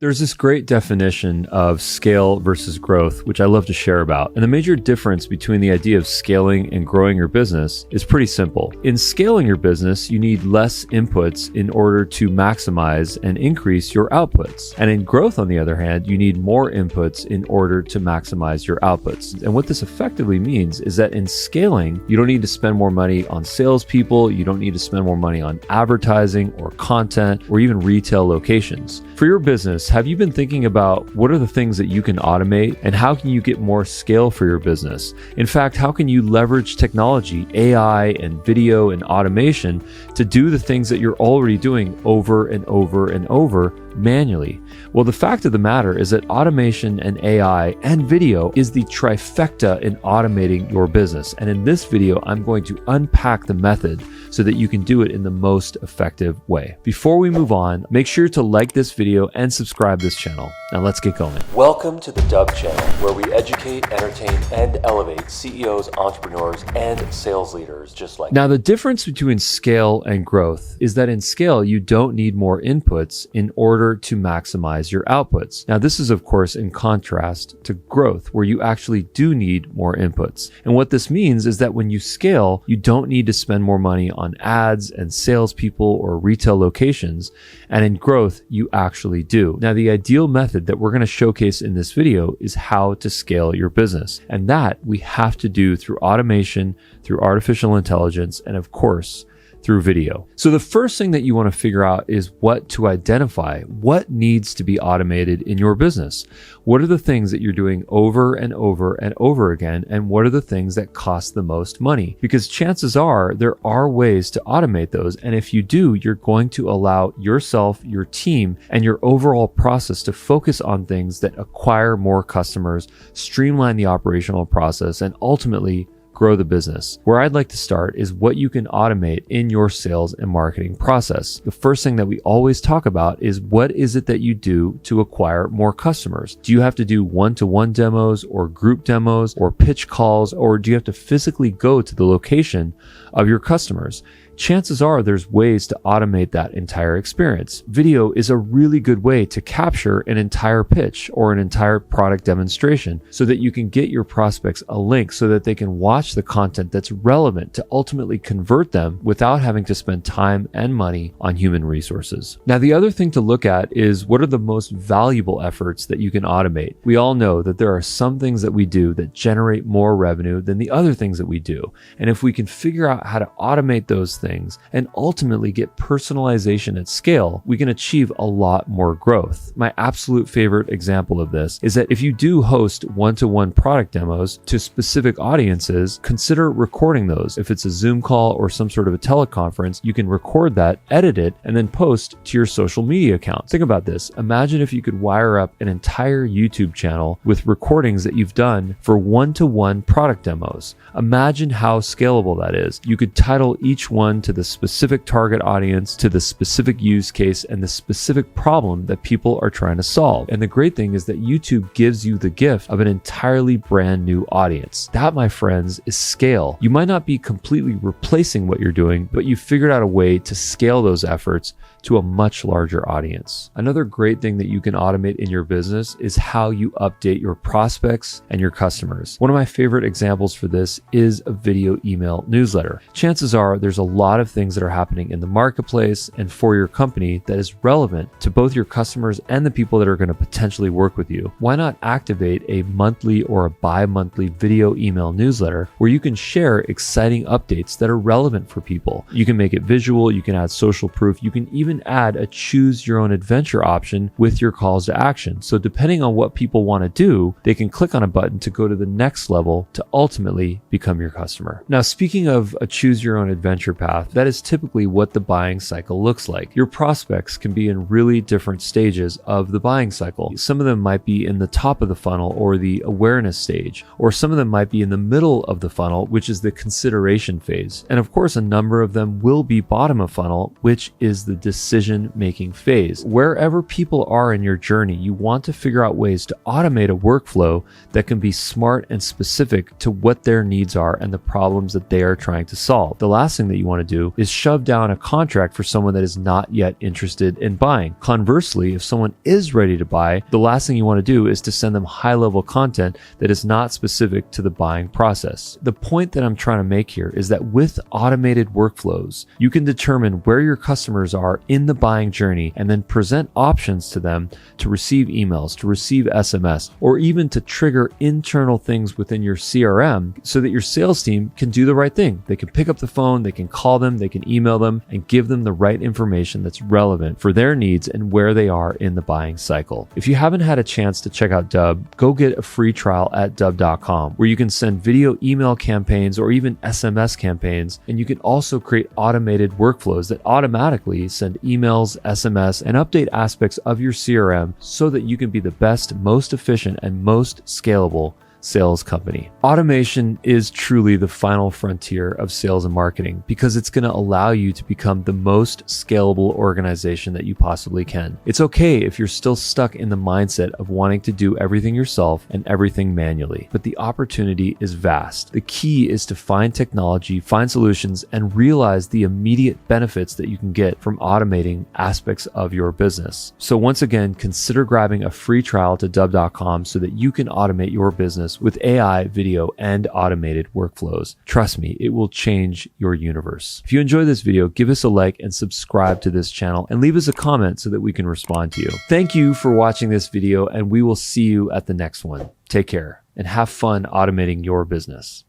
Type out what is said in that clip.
There's this great definition of scale versus growth, which I love to share about. And the major difference between the idea of scaling and growing your business is pretty simple. In scaling your business, you need less inputs in order to maximize and increase your outputs. And in growth, on the other hand, you need more inputs in order to maximize your outputs. And what this effectively means is that in scaling, you don't need to spend more money on salespeople, you don't need to spend more money on advertising or content or even retail locations. For your business, have you been thinking about what are the things that you can automate and how can you get more scale for your business? In fact, how can you leverage technology, AI and video and automation to do the things that you're already doing over and over and over manually? Well, the fact of the matter is that automation and AI and video is the trifecta in automating your business. And in this video, I'm going to unpack the method so that you can do it in the most effective way. Before we move on, make sure to like this video and subscribe this channel. Now let's get going. Welcome to the Dubb channel, where we educate, entertain, and elevate CEOs, entrepreneurs, and sales leaders just like you. Now, the difference between scale and growth is that in scale, you don't need more inputs in order to maximize your outputs. Now, this is of course in contrast to growth, where you actually do need more inputs. And what this means is that when you scale, you don't need to spend more money on ads and salespeople or retail locations. And in growth, you actually do. Now, the ideal method that we're going to showcase in this video is how to scale your business. And that we have to do through automation, through artificial intelligence, and of course, through video. So the first thing that you want to figure out is what to identify. What needs to be automated in your business? What are the things that you're doing over and over and over again? And what are the things that cost the most money? Because chances are there are ways to automate those. And if you do, you're going to allow yourself, your team, and your overall process to focus on things that acquire more customers, streamline the operational process, and ultimately grow the business. Where I'd like to start is what you can automate in your sales and marketing process. The first thing that we always talk about is what is it that you do to acquire more customers? Do you have to do one-to-one demos or group demos or pitch calls, or do you have to physically go to the location of your customers? Chances are there's ways to automate that entire experience. Video is a really good way to capture an entire pitch or an entire product demonstration so that you can get your prospects a link so that they can watch the content that's relevant to ultimately convert them without having to spend time and money on human resources. Now, the other thing to look at is what are the most valuable efforts that you can automate. We all know that there are some things that we do that generate more revenue than the other things that we do. And if we can figure out how to automate those things and ultimately get personalization at scale, we can achieve a lot more growth. My absolute favorite example of this is that if you do host one-to-one product demos to specific audiences, consider recording those. If it's a Zoom call or some sort of a teleconference, you can record that, edit it, and then post to your social media account. Think about this. Imagine if you could wire up an entire YouTube channel with recordings that you've done for one-to-one product demos. Imagine how scalable that is. You could title each one to the specific target audience, to the specific use case, and the specific problem that people are trying to solve. And the great thing is that YouTube gives you the gift of an entirely brand new audience. That, my friends, is scale. You might not be completely replacing what you're doing, but you figured out a way to scale those efforts to a much larger audience. Another great thing that you can automate in your business is how you update your prospects and your customers. One of my favorite examples for this is a video email newsletter. Chances are there's a lot of things that are happening in the marketplace and for your company that is relevant to both your customers and the people that are going to potentially work with you. Why not activate a monthly or a bi-monthly video email newsletter where you can share exciting updates that are relevant for people? You can make it visual, you can add social proof, you can even add a choose your own adventure option with your calls to action. So depending on what people want to do, they can click on a button to go to the next level to ultimately become your customer. Now, speaking of a choose your own adventure path, that is typically what the buying cycle looks like. Your prospects can be in really different stages of the buying cycle. Some of them might be in the top of the funnel or the awareness stage, or some of them might be in the middle of the funnel, which is the consideration phase. And of course, a number of them will be bottom of funnel, which is the decision-making phase. Wherever people are in your journey, you want to figure out ways to automate a workflow that can be smart and specific to what their needs are and the problems that they are trying to solve. The last thing that you want want to do is shove down a contract for someone that is not yet interested in buying. Conversely, if someone is ready to buy, the last thing you want to do is to send them high-level content that is not specific to the buying process. The point that I'm trying to make here is that with automated workflows, you can determine where your customers are in the buying journey and then present options to them to receive emails, to receive SMS, or even to trigger internal things within your CRM so that your sales team can do the right thing. They can pick up the phone, they can call them, they can email them, and give them the right information that's relevant for their needs and where they are in the buying cycle. If you haven't had a chance to check out Dubb, go get a free trial at Dubb.com, where you can send video email campaigns or even SMS campaigns, and you can also create automated workflows that automatically send emails, SMS, and update aspects of your CRM so that you can be the best, most efficient, and most scalable sales company. Automation is truly the final frontier of sales and marketing because it's going to allow you to become the most scalable organization that you possibly can. It's okay if you're still stuck in the mindset of wanting to do everything yourself and everything manually, but the opportunity is vast. The key is to find technology, find solutions, and realize the immediate benefits that you can get from automating aspects of your business. So once again, consider grabbing a free trial to Dubb.com so that you can automate your business with AI, video, and automated workflows. Trust me, it will change your universe. If you enjoyed this video, give us a like and subscribe to this channel and leave us a comment so that we can respond to you. Thank you for watching this video, and we will see you at the next one. Take care and have fun automating your business.